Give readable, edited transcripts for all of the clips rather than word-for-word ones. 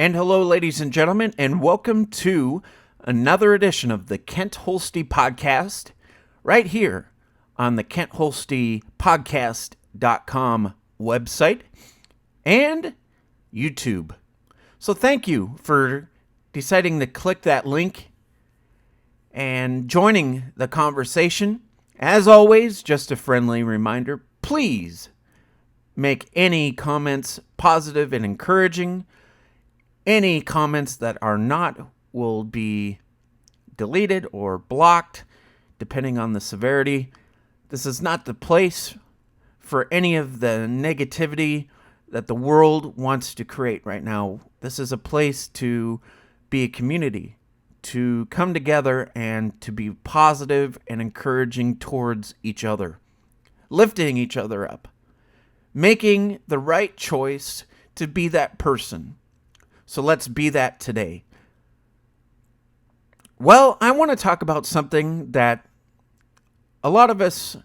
And hello, ladies and gentlemen, and welcome to another edition of the Kent Holste Podcast, right here on the KentHolstePodcast.com website and YouTube. So thank you for deciding to click that link and joining the conversation. As always, just a friendly reminder, please make any comments positive and encouraging. Any comments that are not will be deleted or blocked, depending on the severity. This is not the place for any of the negativity that the world wants to create right now. This is a place to be a community, to come together and to be positive and encouraging towards each other, lifting each other up, making the right choice to be that person. So let's be that today. Well, I want to talk about something that a lot of us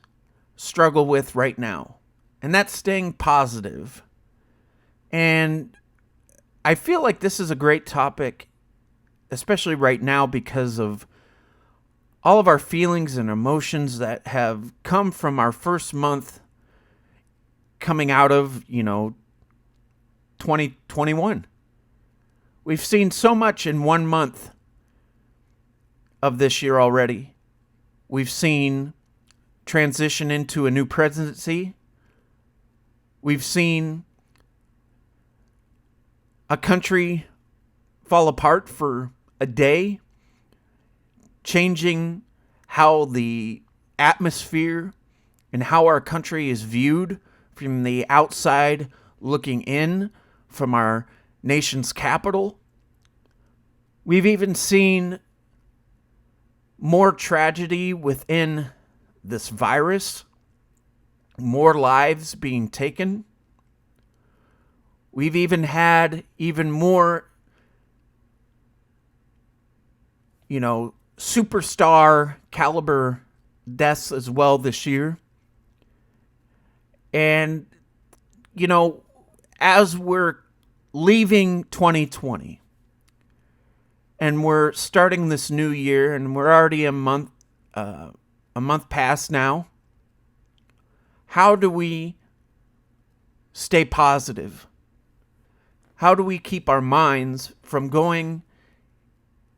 struggle with right now, and that's staying positive. And I feel like this is a great topic, especially right now, because of all of our feelings and emotions that have come from our first month coming out of, 2021. We've seen so much in 1 month of this year already. We've seen transition into a new presidency. We've seen a country fall apart for a day, changing how the atmosphere and how our country is viewed from the outside looking in from our nation's capital. We've even seen more tragedy within this virus, more lives being taken. We've even had even more, superstar caliber deaths as well this year. And, as we're leaving 2020 and we're starting this new year, and we're already a month past now, how do we stay positive? How do we keep our minds from going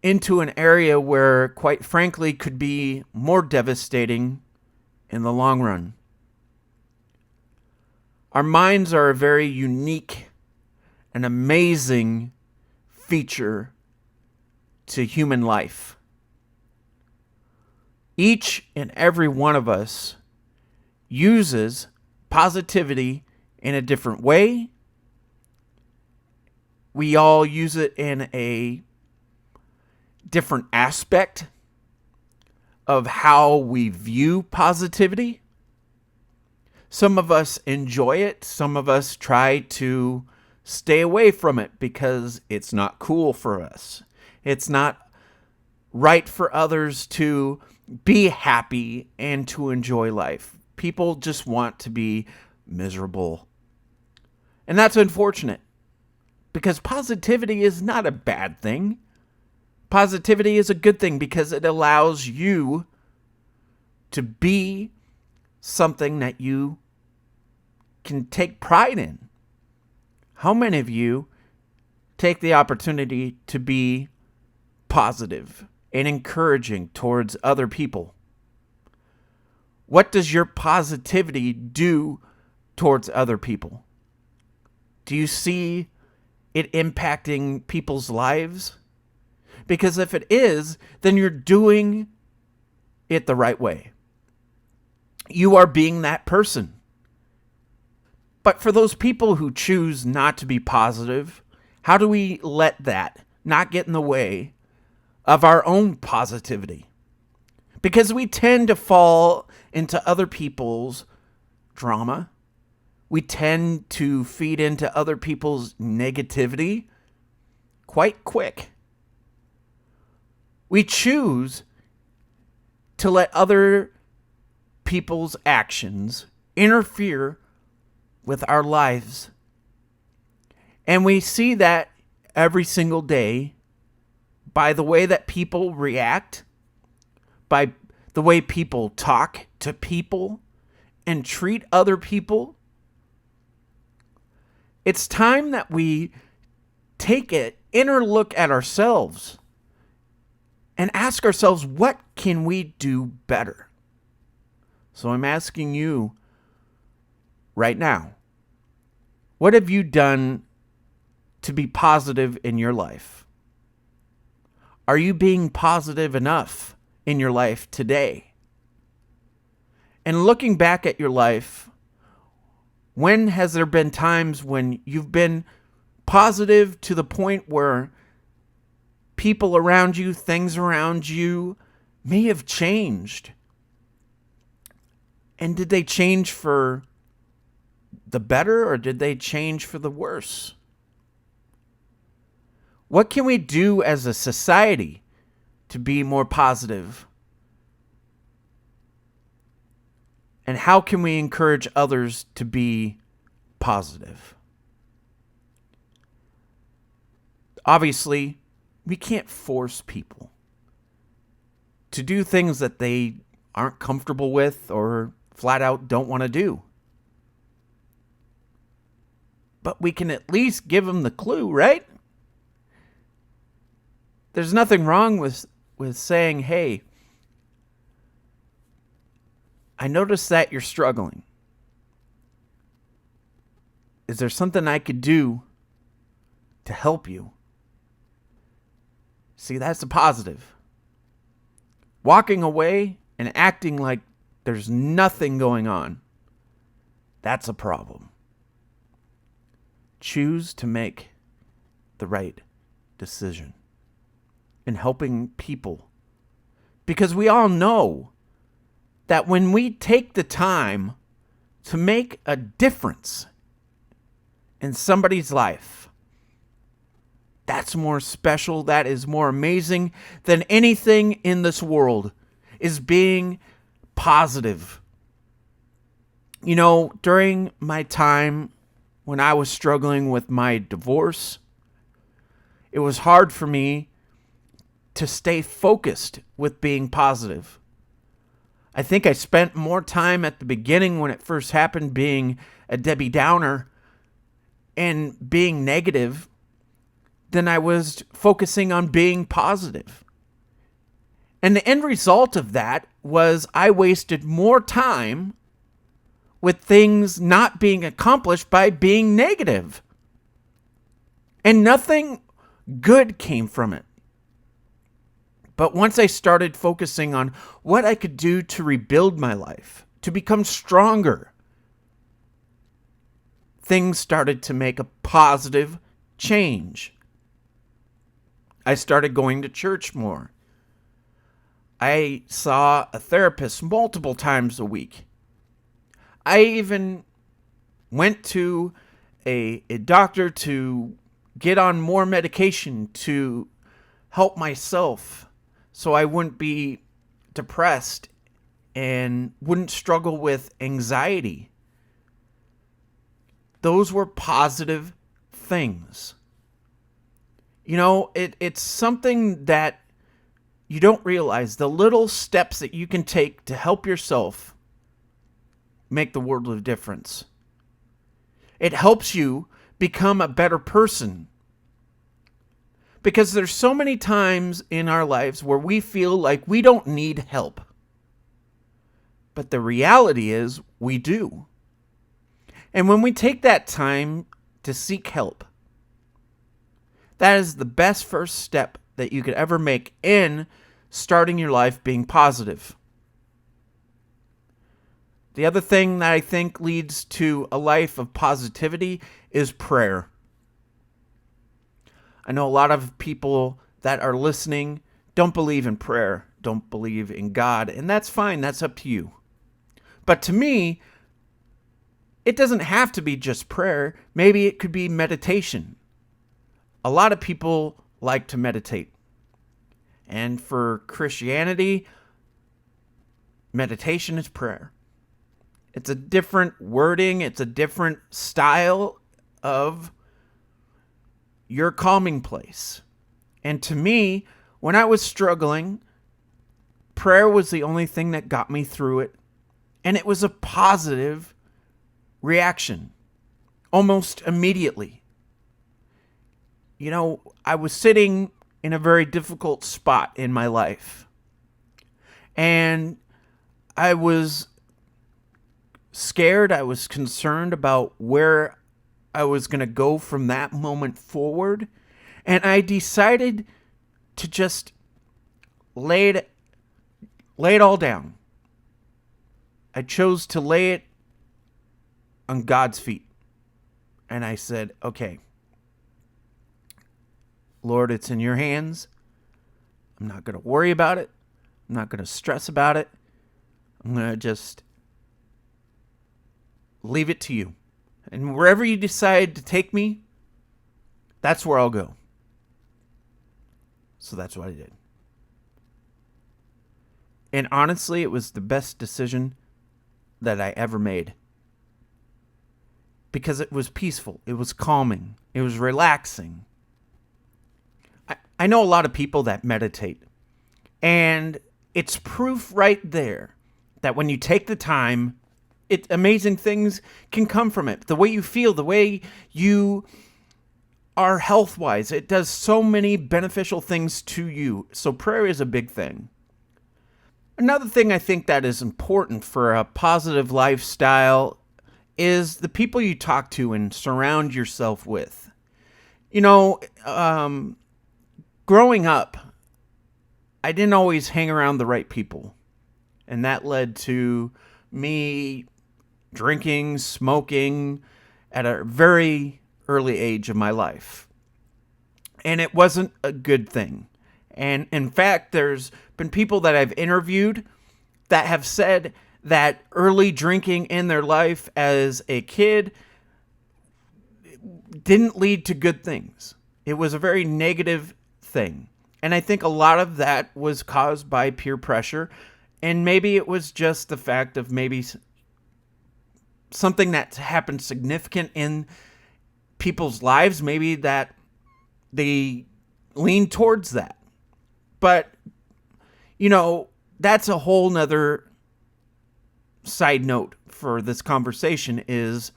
into an area where, quite frankly, could be more devastating in the long run? Our minds are a very unique and amazing feature to human life. Each and every one of us uses positivity in a different way. We all use it in a different aspect of how we view positivity. Some of us enjoy it. Some of us try to stay away from it because it's not cool for us. It's not right for others to be happy and to enjoy life. People just want to be miserable. And that's unfortunate, because positivity is not a bad thing. Positivity is a good thing because it allows you to be something that you can take pride in. How many of you take the opportunity to be positive and encouraging towards other people? What does your positivity do towards other people? Do you see it impacting people's lives? Because if it is, then you're doing it the right way. You are being that person. But for those people who choose not to be positive, how do we let that not get in the way of our own positivity? Because we tend to fall into other people's drama. We tend to feed into other people's negativity quite quick. We choose to let other people's actions interfere with our lives. And we see that every single day by the way that people react, by the way people talk to people and treat other people. It's time that we take an inner look at ourselves and ask ourselves, what can we do better? So I'm asking you right now, what have you done to be positive in your life? Are you being positive enough in your life today? And looking back at your life, when has there been times when you've been positive to the point where people around you, things around you may have changed? And did they change for the better, or did they change for the worse? What can we do as a society to be more positive? And how can we encourage others to be positive? Obviously, we can't force people to do things that they aren't comfortable with or flat out don't want to do. But we can at least give them the clue, right? There's nothing wrong with saying, hey, I noticed that you're struggling. Is there something I could do to help you? See, that's a positive. Walking away and acting like there's nothing going on, that's a problem. Choose to make the right decision in helping people. Because we all know that when we take the time to make a difference in somebody's life, that's more special, that is more amazing than anything in this world, is being positive. You know, during my time when I was struggling with my divorce, it was hard for me to stay focused with being positive. I think I spent more time at the beginning when it first happened being a Debbie Downer and being negative than I was focusing on being positive. And the end result of that was I wasted more time with things not being accomplished by being negative. And nothing good came from it. But once I started focusing on what I could do to rebuild my life, to become stronger, things started to make a positive change. I started going to church more. I saw a therapist multiple times a week. I even went to a doctor to get on more medication to help myself so I wouldn't be depressed and wouldn't struggle with anxiety. Those were positive things. You know, it's something that you don't realize. The little steps that you can take to help yourself make the world of difference. It helps you become a better person. Because there's so many times in our lives where we feel like we don't need help. But the reality is we do. And when we take that time to seek help, that is the best first step that you could ever make in starting your life being positive. The other thing that I think leads to a life of positivity is prayer. I know a lot of people that are listening don't believe in prayer, don't believe in God, and that's fine, that's up to you. But to me, it doesn't have to be just prayer. Maybe it could be meditation. A lot of people like to meditate. And for Christianity, meditation is prayer. It's a different wording, it's a different style of your calming place. And to me, when I was struggling, prayer was the only thing that got me through it. And it was a positive reaction almost immediately. I was sitting in a very difficult spot in my life. And I was scared. I was concerned about where I was going to go from that moment forward. And I decided to just lay it all down. I chose to lay it on God's feet. And I said, okay, Lord, it's in your hands. I'm not going to worry about it. I'm not going to stress about it. I'm going to just leave it to you. And wherever you decide to take me, that's where I'll go. So that's what I did. And honestly, it was the best decision that I ever made. Because it was peaceful. It was calming. It was relaxing. I know a lot of people that meditate. And it's proof right there that when you take the time, amazing things can come from it. The way you feel, the way you are health-wise, it does so many beneficial things to you. So prayer is a big thing. Another thing I think that is important for a positive lifestyle is the people you talk to and surround yourself with. Growing up, I didn't always hang around the right people. And that led to me drinking, smoking at a very early age of my life. And it wasn't a good thing. And in fact, there's been people that I've interviewed that have said that early drinking in their life as a kid didn't lead to good things. It was a very negative thing. And I think a lot of that was caused by peer pressure. And maybe it was just the fact of maybe something that happened significant in people's lives. Maybe that they lean towards that. But, that's a whole nother side note for this conversation is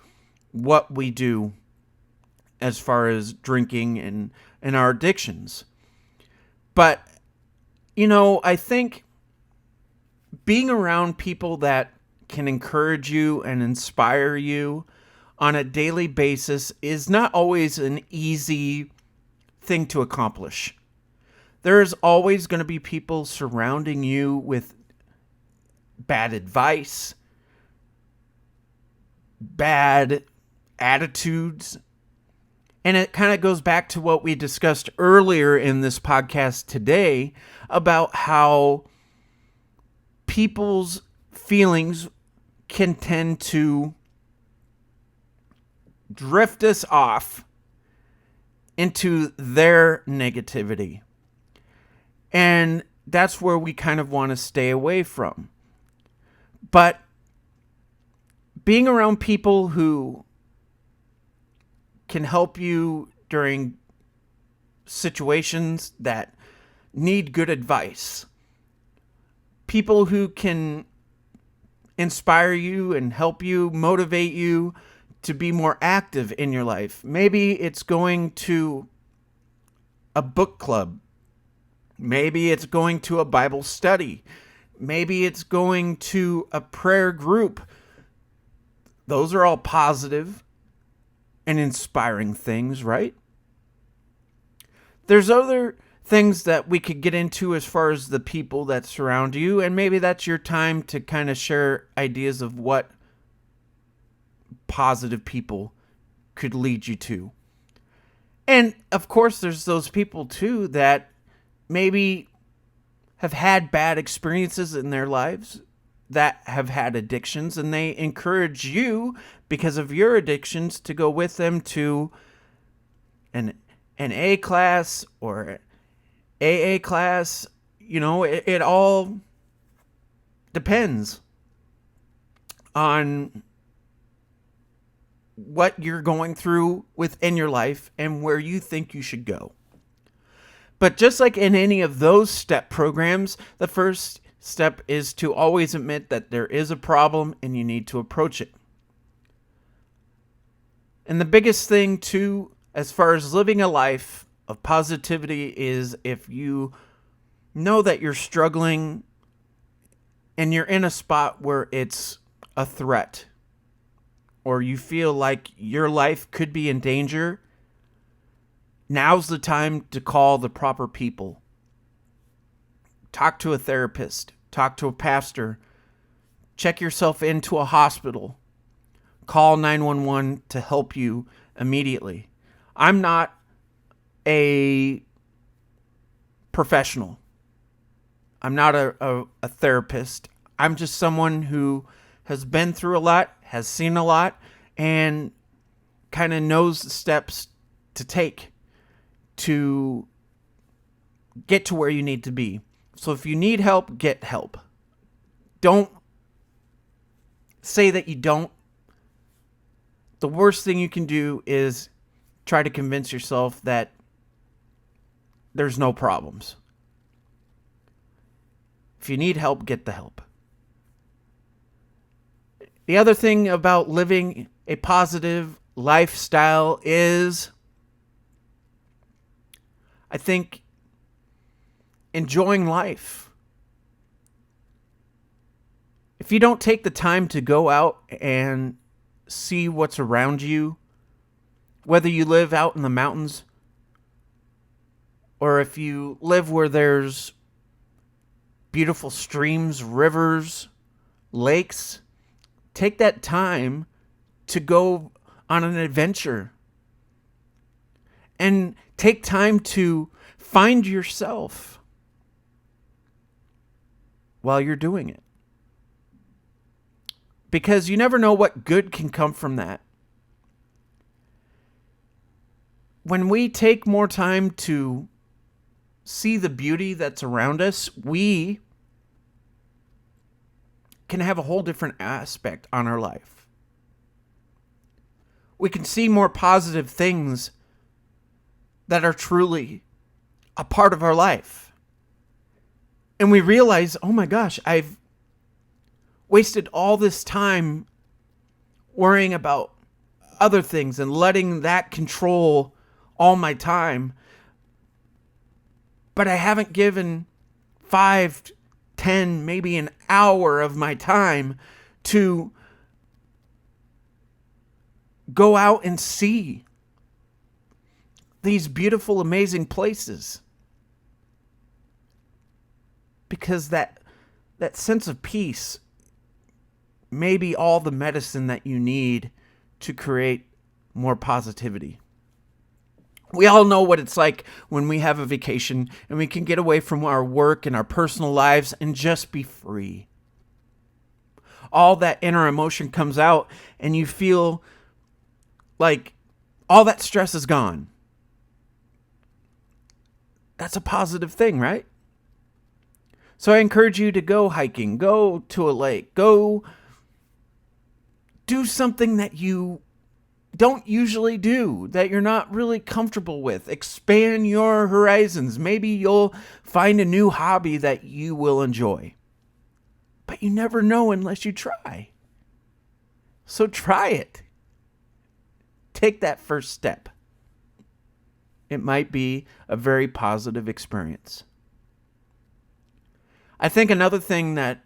what we do as far as drinking and our addictions. But, I think being around people that can encourage you and inspire you on a daily basis is not always an easy thing to accomplish. There's always going to be people surrounding you with bad advice, bad attitudes. And it kind of goes back to what we discussed earlier in this podcast today about how people's feelings can tend to drift us off into their negativity. And that's where we kind of want to stay away from. But being around people who can help you during situations that need good advice, people who can inspire you and help you, motivate you to be more active in your life. Maybe it's going to a book club. Maybe it's going to a Bible study. Maybe it's going to a prayer group. Those are all positive and inspiring things, right? There's other things that we could get into as far as the people that surround you, and maybe that's your time to kind of share ideas of what positive people could lead you to. And of course, there's those people too that maybe have had bad experiences in their lives, that have had addictions, and they encourage you because of your addictions to go with them to an A class or AA class. It all depends on what you're going through within your life and where you think you should go. But just like in any of those step programs, the first step is to always admit that there is a problem and you need to approach it. And the biggest thing, too, as far as living a life of positivity, is if you know that you're struggling and you're in a spot where it's a threat, or you feel like your life could be in danger, now's the time to call the proper people. Talk to a therapist, talk to a pastor, check yourself into a hospital, call 911 to help you immediately. I'm not a professional. I'm not a therapist. I'm just someone who has been through a lot, has seen a lot, and kind of knows the steps to take to get to where you need to be. So if you need help, get help. Don't say that you don't. The worst thing you can do is try to convince yourself that there's no problems. If you need help, get the help. The other thing about living a positive lifestyle is, I think, enjoying life. If you don't take the time to go out and see what's around you, whether you live out in the mountains or if you live where there's beautiful streams, rivers, lakes, take that time to go on an adventure and take time to find yourself while you're doing it. Because you never know what good can come from that. When we take more time to see the beauty that's around us, we can have a whole different aspect on our life. We can see more positive things that are truly a part of our life. And we realize, oh my gosh, I've wasted all this time worrying about other things and letting that control all my time. But I haven't given 5, 10, maybe an hour of my time to go out and see these beautiful, amazing places. Because that sense of peace may be all the medicine that you need to create more positivity. We all know what it's like when we have a vacation and we can get away from our work and our personal lives and just be free. All that inner emotion comes out and you feel like all that stress is gone. That's a positive thing, right? So I encourage you to go hiking, go to a lake, go do something that you don't usually do, that you're not really comfortable with. Expand your horizons. Maybe you'll find a new hobby that you will enjoy. But you never know unless you try. So try it. Take that first step. It might be a very positive experience. I think another thing that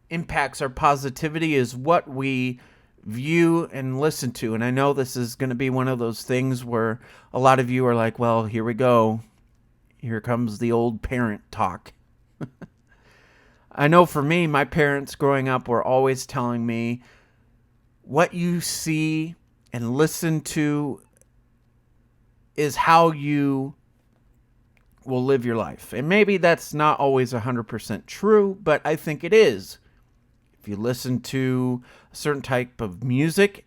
impacts our positivity is what we view and listen to. And I know this is going to be one of those things where a lot of you are like, well, here we go. Here comes the old parent talk. I know for me, my parents growing up were always telling me what you see and listen to is how you will live your life. And maybe that's not always 100% true, but I think it is. If you listen to a certain type of music,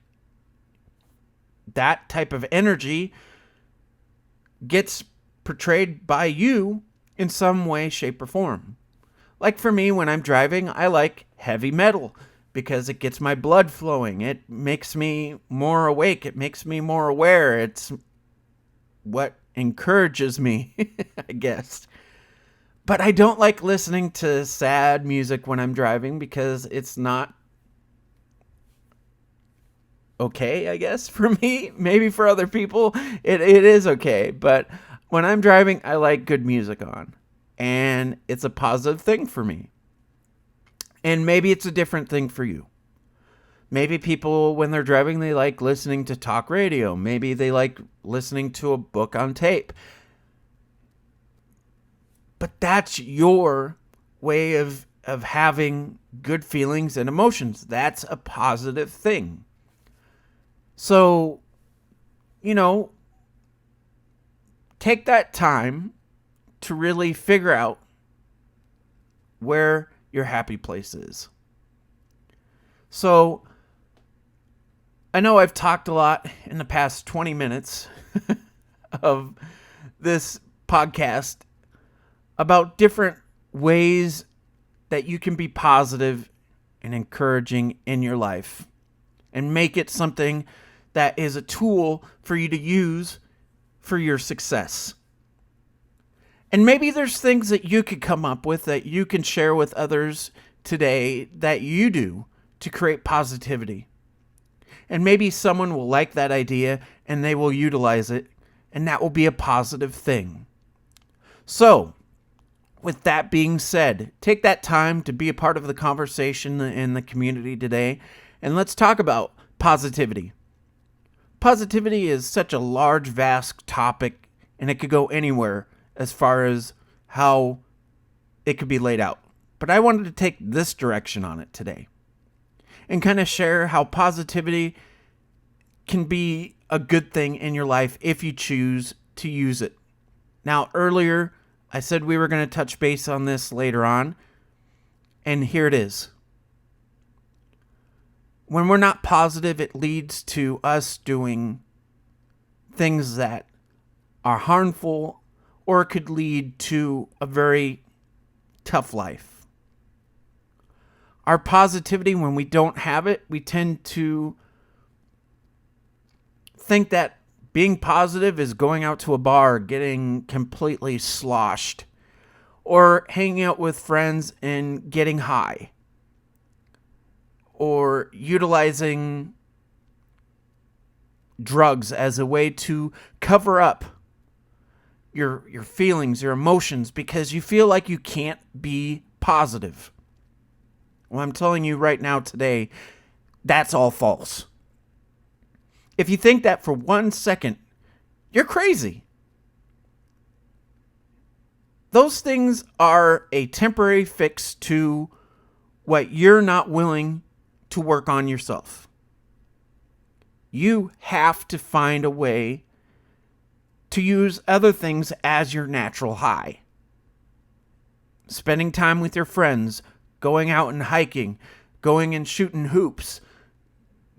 that type of energy gets portrayed by you in some way, shape, or form. Like for me, when I'm driving, I like heavy metal because it gets my blood flowing. It makes me more awake. It makes me more aware. It's what encourages me, I guess. But I don't like listening to sad music when I'm driving because it's not okay, I guess, for me. Maybe for other people, it is okay. But when I'm driving, I like good music on. And it's a positive thing for me. And maybe it's a different thing for you. Maybe people, when they're driving, they like listening to talk radio. Maybe they like listening to a book on tape. But that's your way of having good feelings and emotions. That's a positive thing. So, take that time to really figure out where your happy place is. So, I know I've talked a lot in the past 20 minutes of this podcast about different ways that you can be positive and encouraging in your life and make it something that is a tool for you to use for your success. And maybe there's things that you could come up with that you can share with others today that you do to create positivity. And maybe someone will like that idea and they will utilize it, and that will be a positive thing. So, with that being said, take that time to be a part of the conversation in the community today, and let's talk about positivity. Positivity is such a large, vast topic, and it could go anywhere as far as how it could be laid out. But I wanted to take this direction on it today and kind of share how positivity can be a good thing in your life if you choose to use it. Now, earlier, I said we were going to touch base on this later on, and here it is. When we're not positive, it leads to us doing things that are harmful, or it could lead to a very tough life. Our positivity, when we don't have it, we tend to think that being positive is going out to a bar, getting completely sloshed, or hanging out with friends and getting high, or utilizing drugs as a way to cover up your feelings, your emotions, because you feel like you can't be positive. Well, I'm telling you right now today, that's all false. If you think that for 1 second, you're crazy. Those things are a temporary fix to what you're not willing to work on yourself. You have to find a way to use other things as your natural high. Spending time with your friends, going out and hiking, going and shooting hoops,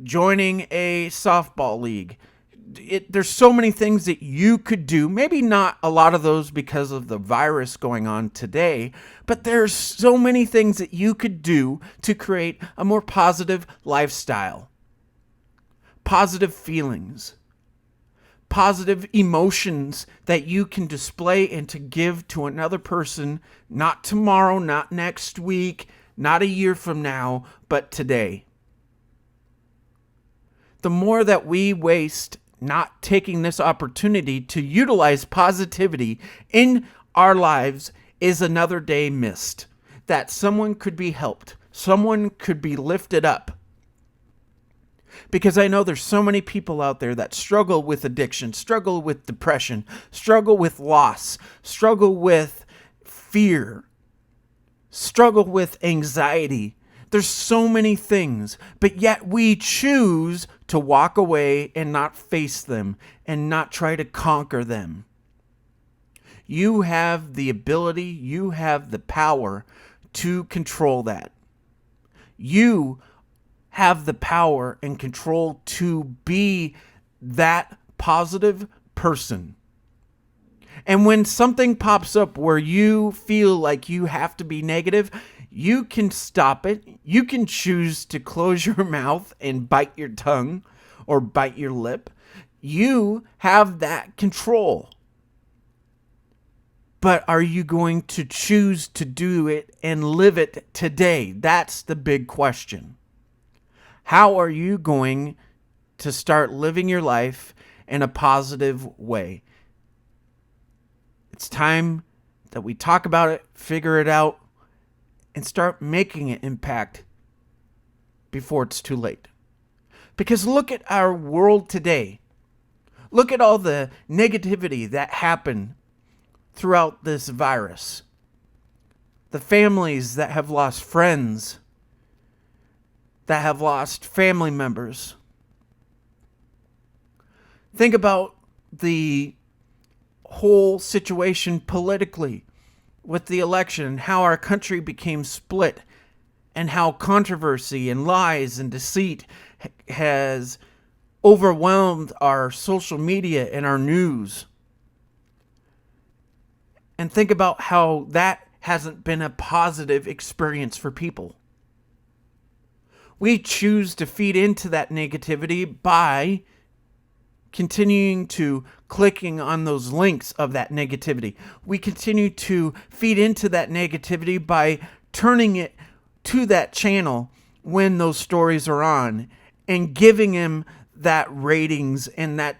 joining a softball league. There's so many things that you could do. Maybe not a lot of those because of the virus going on today, but there's so many things that you could do to create a more positive lifestyle. Positive feelings. Positive emotions that you can display and to give to another person, not tomorrow, not next week, not a year from now, but today. The more that we waste not taking this opportunity to utilize positivity in our lives is another day missed. That someone could be helped. Someone could be lifted up. Because I know there's so many people out there that struggle with addiction, struggle with depression, struggle with loss, struggle with fear, struggle with anxiety. There's so many things, but yet we choose to walk away and not face them and not try to conquer them. You have the ability, you have the power to control that. You have the power and control to be that positive person. And when something pops up where you feel like you have to be negative, You can stop it. You can choose to close your mouth and bite your tongue or bite your lip. You have that control. But are you going to choose to do it and live it today? That's the big question. How are you going to start living your life in a positive way? It's time that we talk about it, figure it out, and start making an impact before it's too late. Because look at our world today. Look at all the negativity that happened throughout this virus. The families that have lost friends, that have lost family members. Think about the whole situation politically with the election, how our country became split, and how controversy and lies and deceit has overwhelmed our social media and our news. And think about how that hasn't been a positive experience for people. We choose to feed into that negativity by continuing to clicking on those links of that negativity. We continue to feed into that negativity by turning it to that channel when those stories are on and giving them that ratings and that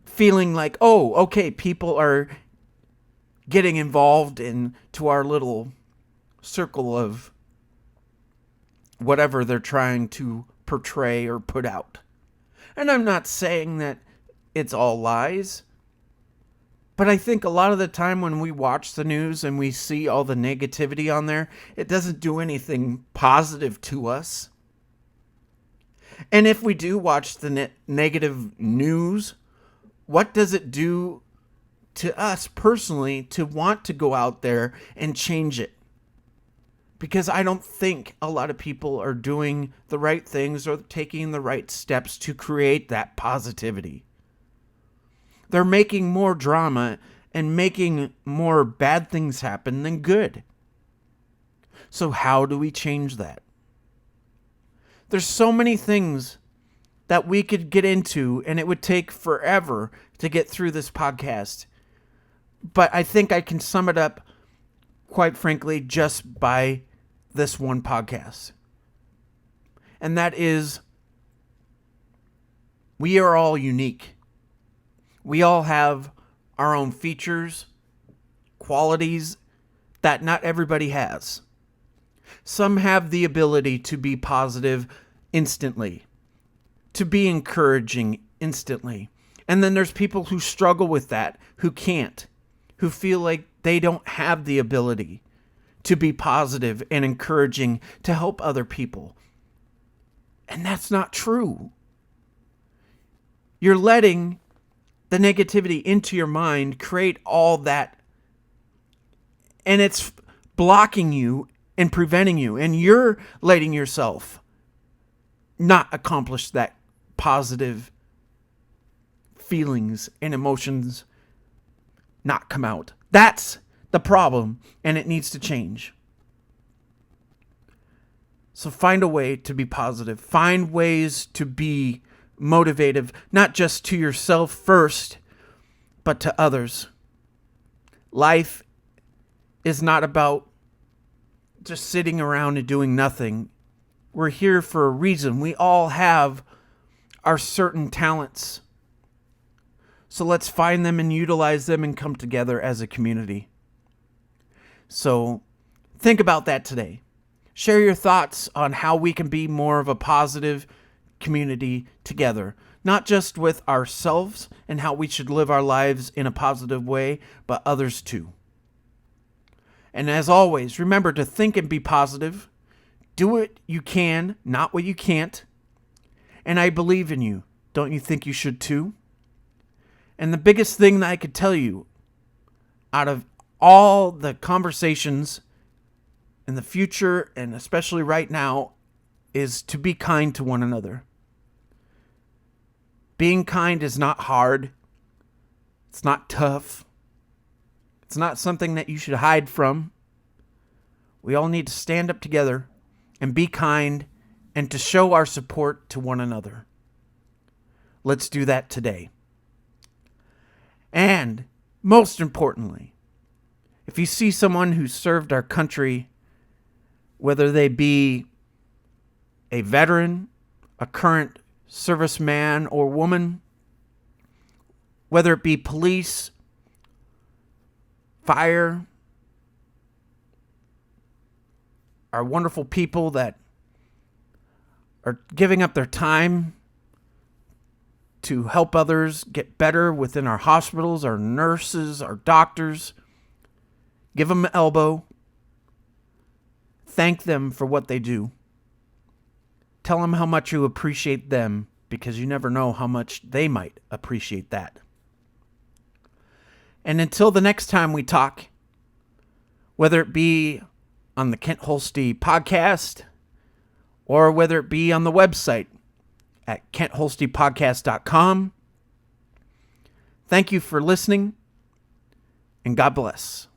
feeling like, oh, okay, people are getting involved into our little circle of whatever they're trying to portray or put out. And I'm not saying that it's all lies, but I think a lot of the time when we watch the news and we see all the negativity on there, it doesn't do anything positive to us. And if we do watch the negative news, what does it do to us personally to want to go out there and change it? Because I don't think a lot of people are doing the right things or taking the right steps to create that positivity. They're making more drama and making more bad things happen than good. So how do we change that? There's so many things that we could get into, and it would take forever to get through this podcast. But I think I can sum it up, quite frankly, just by this one podcast. And that is, we are all unique. We all have our own features, qualities that not everybody has. Some have the ability to be positive instantly, to be encouraging instantly. And then there's people who struggle with that, who can't, who feel like they don't have the ability to be positive and encouraging to help other people. And that's not true. You're letting the negativity into your mind create all that, and it's blocking you and preventing you, and you're letting yourself not accomplish that positive feelings and emotions not come out. That's the problem, and it needs to change. So find a way to be positive. Find ways to be motivative, not just to yourself first, but to others. Life is not about just sitting around and doing nothing. We're here for a reason. We all have our certain talents. So let's find them and utilize them and come together as a community. So think about that today. Share your thoughts on how we can be more of a positive community together, not just with ourselves and how we should live our lives in a positive way, but others too. And as always, remember to think and be positive. Do what you can, not what you can't. And I believe in you. Don't you think you should too? And the biggest thing that I could tell you out of all the conversations in the future, and especially right now, is to be kind to one another. Being kind is not hard. It's not tough. It's not something that you should hide from. We all need to stand up together and be kind and to show our support to one another. Let's do that today. And most importantly, if you see someone who served our country, whether they be a veteran, a current serviceman or woman, whether it be police, fire, our wonderful people that are giving up their time to help others get better within our hospitals, our nurses, our doctors. Give them an elbow. Thank them for what they do. Tell them how much you appreciate them, because you never know how much they might appreciate that. And until the next time we talk, whether it be on the Kent Holste podcast or whether it be on the website at KentHolstePodcast.com, thank you for listening, and God bless.